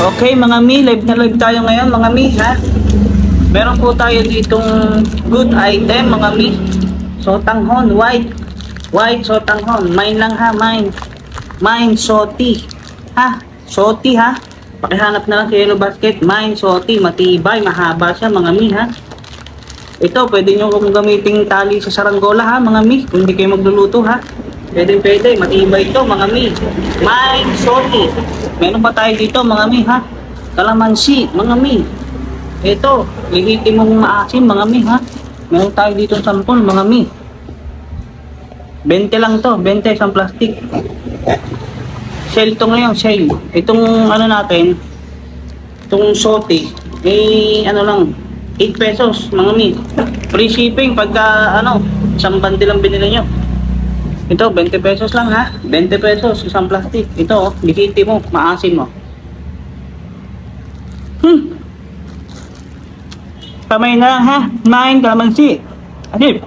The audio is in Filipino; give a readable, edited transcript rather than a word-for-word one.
Okay mga mi, live na live tayo ngayon mga mi ha. Meron po tayo ditong good item mga mi. Sotanghon, white. White sotanghon, mine lang ha, mine. Mine soti. Ha, soti ha. Pakihanap na lang sa yellow basket, mine soti, matibay, mahaba siya mga mi ha. Ito, pwede nyo kung gamiting tali sa saranggola ha mga mi, kung hindi kayo magluluto ha. Pwede, matibay ito mga mi. Mine soti. Meron pa tayo dito mga mi ha. Kalamansi mga mi. Ito, lihitin mong maasim mga mi ha. Meron tayo dito sampol mga mi. 20 lang to, 20 isang plastic. Sale to ngayon, sale. Itong ano natin, itong sote, ano lang, 8 pesos mga mi. Free shipping pagka isang bundle lang binili nyo. Ito, 20 pesos lang ha. 20 pesos, isang plastic. Ito, likiti mo, maasin mo. Kamay na lang ha. Main kalamansi. Adip.